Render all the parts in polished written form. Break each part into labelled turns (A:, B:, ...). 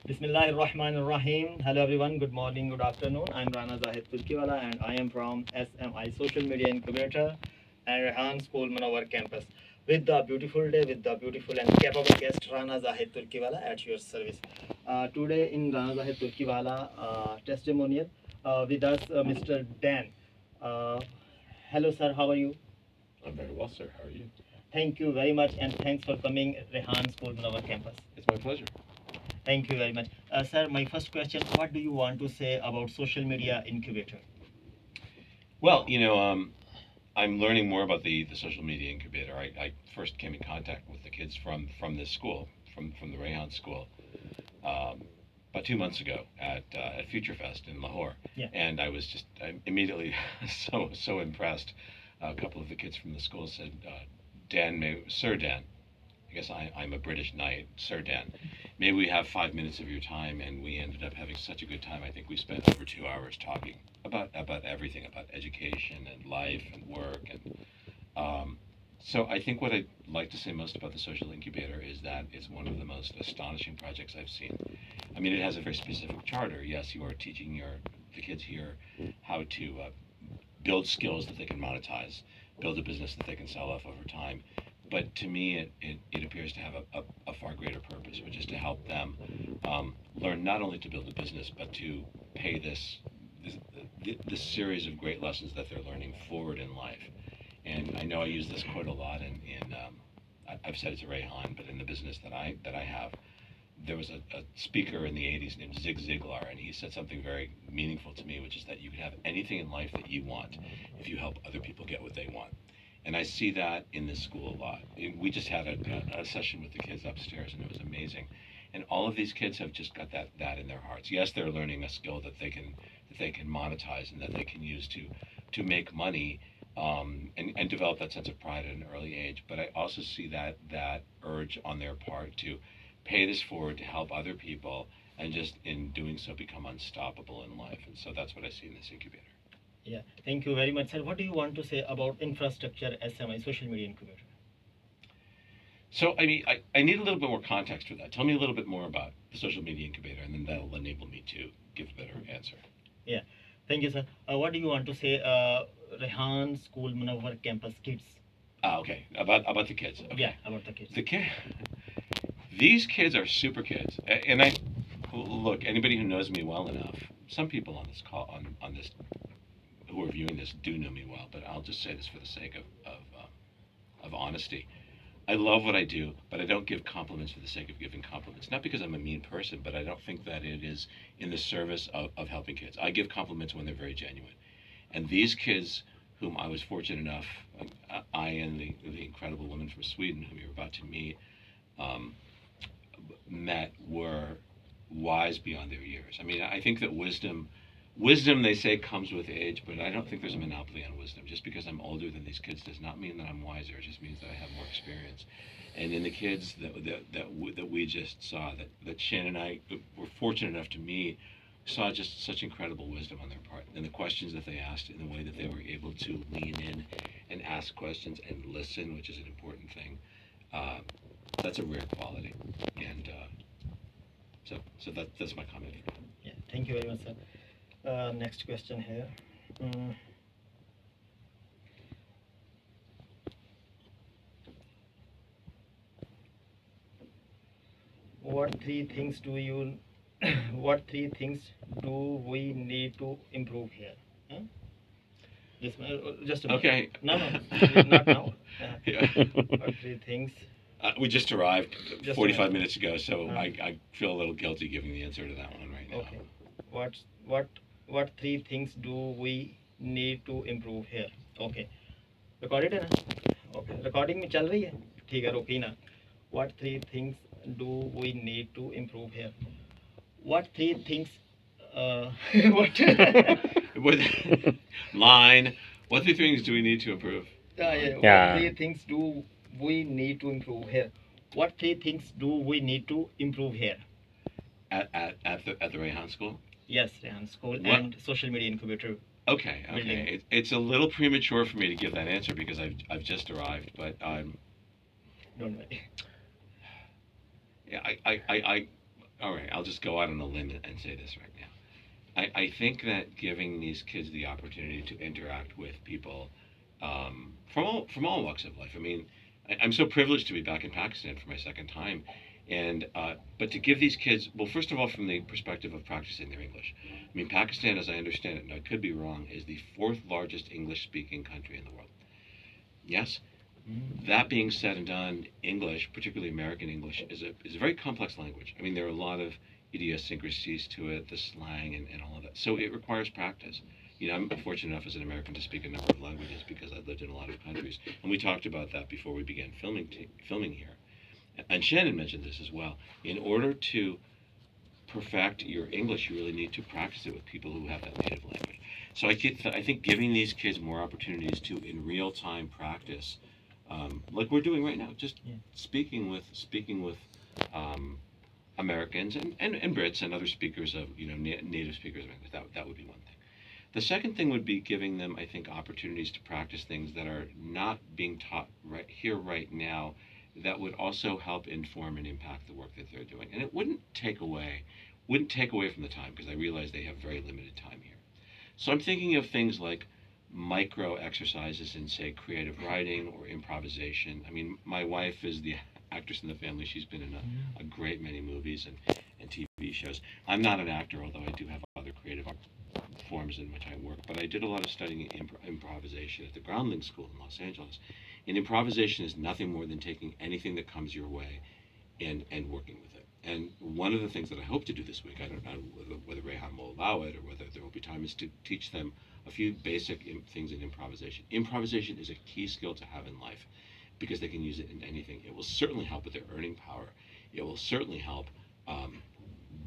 A: Bismillahirrahmanirrahim. Hello everyone. Good morning, good afternoon. I'm Rana Zahid Turkiwala and I am from SMI Social Media Incubator and Rehan School Manawar campus. With the beautiful day, with the beautiful and capable guest Rana Zahid Turkiwala at your service. Today in Rana Zahid Turkiwala testimonial with us Mr. Dan. Uh, Hello sir, how are you?
B: I'm very well, sir. How are you?
A: Thank you very much and thanks for coming Rehan School Manawar campus.
B: It's my pleasure.
A: Thank you very much. Sir, my first question, what do you want to say about social media incubator?
B: Well, I'm learning more about the social media incubator. I first came in contact with the kids from this school, from the Rayhan School, about 2 months ago at Future Fest in Lahore.
A: Yeah.
B: And I'm immediately so impressed. A couple of the kids from the school said, Sir Dan, I guess I'm a British knight, Sir Dan. Maybe we have 5 minutes of your time, and we ended up having such a good time. I think we spent over 2 hours talking about everything, about education and life and work, and so I think what I'd like to say most about the social incubator is that it's one of the most astonishing projects I've seen. I mean, it has a very specific charter. Yes, you are teaching the kids here how to build skills that they can monetize, build a business that they can sell off over time. But to me, it appears to have a far greater purpose, which is to help them learn not only to build a business, but to pay this series of great lessons that they're learning forward in life. And I know I use this quote a lot, I've said it to Rayhan, but in the business that I have, there was a speaker in the 80s named Zig Ziglar, and he said something very meaningful to me, which is that you can have anything in life that you want if you help other people get what they want. And I see that in this school a lot. We just had a session with the kids upstairs, and it was amazing. And all of these kids have just got that in their hearts. Yes, they're learning a skill that they can monetize and that they can use to make money, and develop that sense of pride at an early age. But I also see that urge on their part to pay this forward to help other people, and just in doing so become unstoppable in life. And so that's what I see in this incubator.
A: Yeah, thank you very much, sir. What do you want to say about infrastructure SMI social media incubator?
B: So, I mean, I need a little bit more context for that. Tell me a little bit more about the social media incubator, and then that'll enable me to give a better answer.
A: Yeah, thank you, sir. What do you want to say, Rehan School Munawwar campus kids?
B: Okay, about the kids. Okay.
A: Yeah, about the kids.
B: These kids are super kids, and look, anybody who knows me well enough, some people on this call, on this, who are viewing this do know me well, but I'll just say this for the sake of honesty. I love what I do, but I don't give compliments for the sake of giving compliments. Not because I'm a mean person, but I don't think that it is in the service of helping kids. I give compliments when they're very genuine. And these kids, whom I was fortunate enough, I and the incredible woman from Sweden whom you're about to meet, met, were wise beyond their years. I mean, I think that wisdom they say comes with age, but I don't think there's a monopoly on wisdom. Just because I'm older than these kids does not mean that I'm wiser. It just means that I have more experience. And in the kids that we just saw, that Shannon and I were fortunate enough to meet, saw just such incredible wisdom on their part, and the questions that they asked, in the way that they were able to lean in and ask questions and listen, which is an important thing. That's a rare quality, and so that's my comment.
A: Yeah, thank you very much, sir. Next question here. What three things do we need to improve here? Huh? Just a minute.
B: Okay.
A: No, not now.
B: Yeah.
A: What three things?
B: We just arrived
A: Just
B: 45 minutes ago, so I feel a little guilty giving the answer to that one right now.
A: Okay. What three things do we need to improve here? Okay. Recorded है ना? Okay. Recording में चल रही है? ठीक है, रोकी ना. What three things do we need to improve here? What three things? What?
B: Line. What three things do we need to improve?
A: Yeah. What three things do we need to improve here? What three things do we need to improve here?
B: At the Rayhan School?
A: Yes, Rehan School and social media incubator.
B: Okay. It's a little premature for me to give that answer because I've just arrived, but
A: Don't worry.
B: yeah, all right, I'll just go out on a limb and say this right now. I think that giving these kids the opportunity to interact with people from all walks of life. I mean, I'm so privileged to be back in Pakistan for my second time, and but to give these kids, well, first of all, from the perspective of practicing their English. I mean, Pakistan, as I understand it, and I could be wrong, is the fourth largest English-speaking country in the world. Yes. That being said and done, English, particularly American English, is a very complex language. I mean, there are a lot of idiosyncrasies to it, the slang and all of that. So it requires practice. You know, I'm fortunate enough as an American to speak a number of languages because I've lived in a lot of countries, and we talked about that before we began filming here. And Shannon mentioned this as well. In order to perfect your English, you really need to practice it with people who have that native language. So I think giving these kids more opportunities to in real time practice, like we're doing right now, just speaking with Americans and Brits and other speakers of native speakers of English. That would be one thing. The second thing would be giving them, I think, opportunities to practice things that are not being taught right here right now, that would also help inform and impact the work that they're doing. And it wouldn't take away from the time, because I realize they have very limited time here. So I'm thinking of things like micro exercises in, say, creative writing or improvisation. I mean, my wife is the actress in the family. She's been in a great many movies and TV shows. I'm not an actor, although I do have other creative art forms in which I work. But I did a lot of studying improvisation at the Groundling School in Los Angeles. And improvisation is nothing more than taking anything that comes your way and working with it. And one of the things that I hope to do this week, I don't know whether Rehan will allow it or whether there will be time, is to teach them a few basic things in improvisation. Improvisation is a key skill to have in life because they can use it in anything. It will certainly help with their earning power. It will certainly help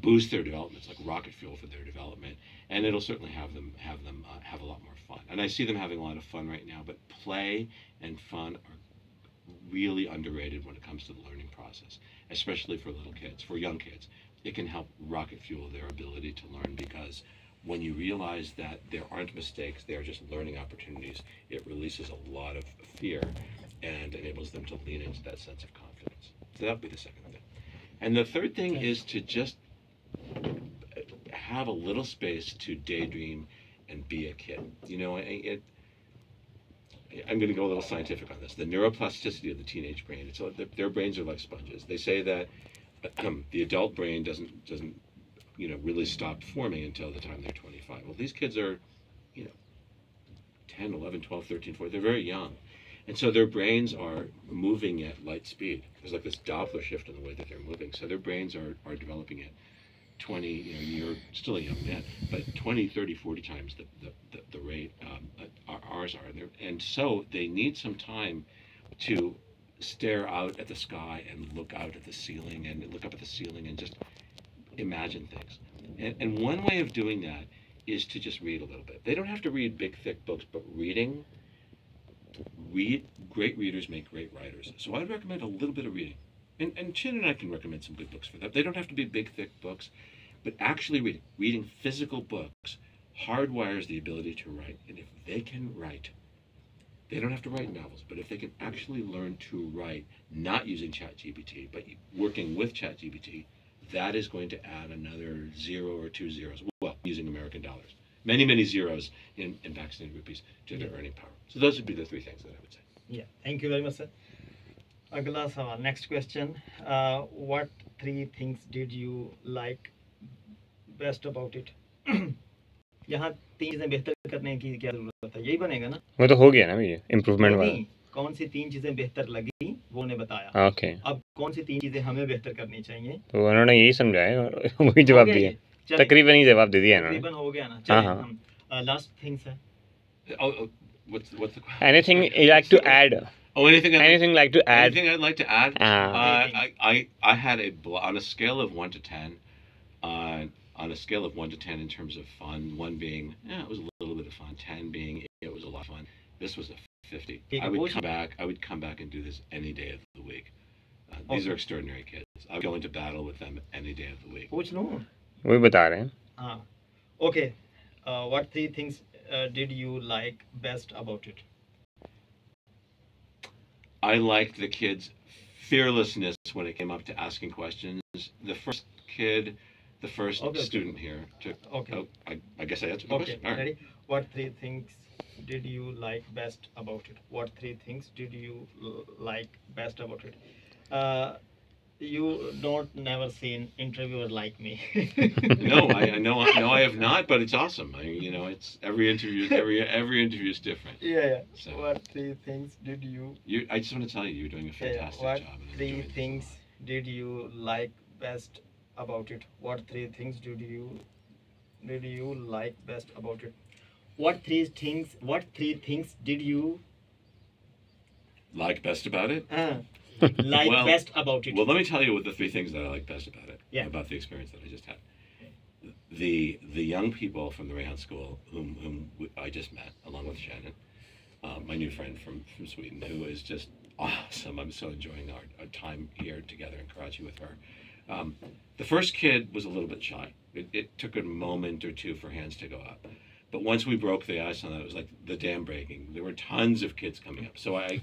B: boost their development. It's like rocket fuel for their development, and it'll certainly have them have a lot more fun. And I see them having a lot of fun right now. But play and fun are really underrated when it comes to the learning process, especially for little kids, for young kids. It can help rocket fuel their ability to learn, because when you realize that there aren't mistakes, they are just learning opportunities, it releases a lot of fear and enables them to lean into that sense of confidence. So that would be the second thing. And the third thing is to just have a little space to daydream and be a kid. You know, I'm going to go a little scientific on this. The neuroplasticity of the teenage brain, their brains are like sponges. They say that the adult brain doesn't really stop forming until the time they're 25. Well, these kids are 10, 11, 12, 13, 14. They're very young. And so their brains are moving at light speed. There's like this Doppler shift in the way that they're moving. So their brains are developing at 20, you're still a young man, but 20, 30, 40 times the rate ours are. And so they need some time to stare out at the sky and look out at the ceiling and look up at the ceiling and just imagine things. And one way of doing that is to just read a little bit. They don't have to read big, thick books, but great readers make great writers. So I'd recommend a little bit of reading. And Chin and I can recommend some good books for that. They don't have to be big, thick books, but actually reading physical books hardwires the ability to write. And if they can write, they don't have to write novels, but if they can actually learn to write, not using ChatGPT, but working with ChatGPT, that is going to add another 0 or 2 zeros, well, using American dollars. Many, many zeros in Pakistani rupees to their earning power. So those would be the three things that I would say.
A: Yeah, thank you very much, sir. Agla sawal, next question. What 3 things did you like best about it? यहाँ 3 चीजें बेहतर करने की क्या जरूरत है, यही बनेगा ना?
C: वो तो हो गया ना ये इम्प्रूवमेंट वाला।
A: कौन सी 3 चीजें बेहतर लगी वो ने बताया।
C: ओके,
A: अब कौन सी 3 चीजें हमें बेहतर करनी चाहिए,
C: तो उन्होंने यही समझाया और वही जवाब दिया, तकरीबन ही जवाब दे दिया इन्होंने।
A: तकरीबन हो गया ना। चलिए हम last thing sir,
B: what's the question?
C: Anything you like to add?
B: Oh, anything
C: like to add?
B: Anything I'd like to add? I had on a scale of 1 to 10, on a scale of 1 to 10 in terms of fun, 1 being it was a little bit of fun, 10 being it was a lot of fun. This was a 50. I would come back and do this any day of the week. These are extraordinary kids. I would go into battle with them any day of the week.
A: पूछ लो,
C: वही बता रहे हैं।
A: हाँ, okay. What 3 things did you like best about it?
B: I liked the kids' fearlessness nervous when it came up to asking questions. The first kid, the first student here took.
A: Okay.
B: Oh, I guess I answered the
A: Okay,
B: question. All right.
A: ready? What three things did you like best about it? What three things did you like best about it? You don't never seen interviewer like me.
B: No, I know, no, I have not, but it's awesome. It's every interview is different.
A: Yeah.
B: So
A: What three things did you?
B: I just want to tell you, you're doing a fantastic
A: What
B: job. And I'm
A: three
B: enjoying this a
A: things
B: lot.
A: did you like best about it? What three things did you like best about it? What three things? What three things did you
B: Like best about it?
A: like
B: Well-
A: best about it?
B: Well, let me tell you what the three things that I like best about it.
A: Yeah.
B: About the experience that I just had. The young people from the Rehan School, whom I just met, along with Shannon, my new friend from Sweden, who is just awesome. I'm so enjoying our time here together in Karachi with her. The first kid was a little bit shy. It took a moment or two for hands to go up. But once we broke the ice on that, it was like the dam breaking. There were tons of kids coming up. So I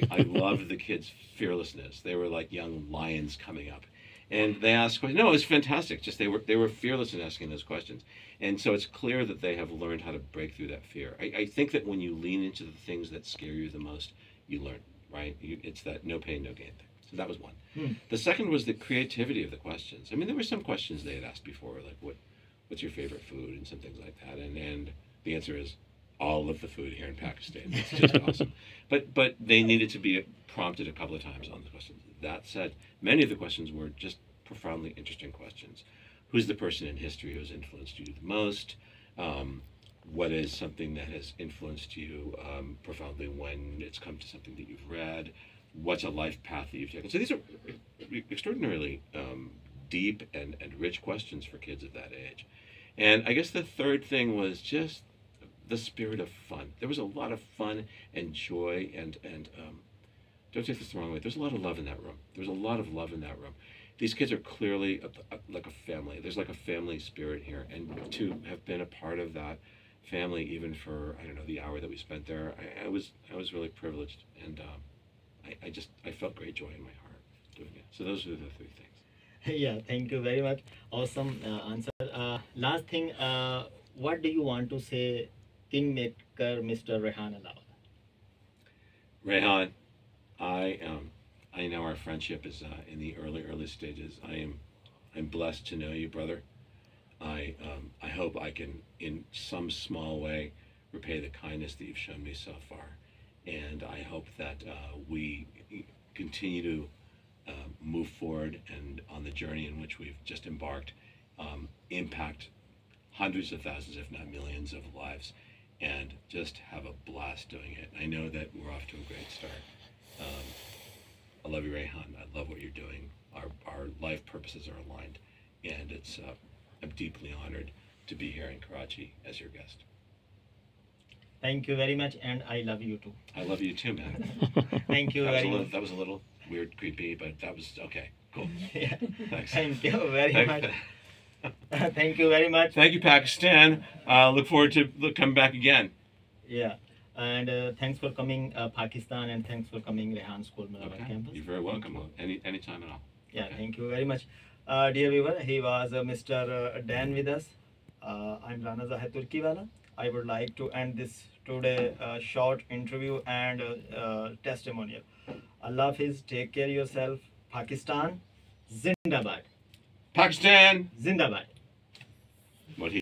B: loved the kids' fearlessness. They were like young lions coming up. And they asked questions. No, it was fantastic. Just they were fearless in asking those questions. And so it's clear that they have learned how to break through that fear. I think that when you lean into the things that scare you the most, you learn, right? It's that no pain, no gain thing. So that was one. The second was the creativity of the questions. I mean, there were some questions they had asked before, like what's your favorite food and some things like that. And the answer is all of the food here in Pakistan. It's just awesome. But they needed to be prompted a couple of times on the questions. That said, many of the questions were just profoundly interesting questions. Who's the person in history who has influenced you the most? What is something that has influenced you profoundly when it's come to something that you've read? What's a life path that you've taken? So these are extraordinarily deep and rich questions for kids of that age. And I guess the third thing was just the spirit of fun. There was a lot of fun and joy and don't take this the wrong way. There's a lot of love in that room. There's a lot of love in that room. These kids are clearly like a family. There's like a family spirit here, and to have been a part of that family, even for the hour that we spent there, I was really privileged, and I felt great joy in my heart doing it. So those are the three things.
A: Yeah, thank you very much. Awesome answer. Last thing, what do you want to say, Kingmaker Mr. Rehan Alawad?
B: Rehan, I know our friendship is in the early stages. I'm blessed to know you, brother. I hope I can, in some small way, repay the kindness that you've shown me so far, and I hope that we continue to move forward and on the journey in which we've just embarked, impact hundreds of thousands, if not millions, of lives, and just have a blast doing it. I know that we're off to a great start. I love you, Rehan. I love what you're doing. Our life purposes are aligned, and I'm deeply honored to be here in Karachi as your guest.
A: Thank you very much, and I love you too.
B: I love you too, man.
A: Thank you very much.
B: That was a little weird, creepy, but that was okay. Cool.
A: Yeah.
B: Thanks.
A: Thank you very much. Thank you very much.
B: Thank you, Pakistan. Look forward to coming back again.
A: Yeah, and thanks for coming, Pakistan, and thanks for coming, Rehan School Manawar
B: Okay.
A: campus.
B: You're very welcome. Anytime at all.
A: Yeah,
B: Okay.
A: thank you very much. Dear viewer, he was Mr. Dan with us. I'm Rana Zahid Turkiwala. I would like to end this today short interview and testimonial. Allah Hafiz, take care yourself. Pakistan, Zindabad.
B: Pakistan.
A: Zindabad.
B: What he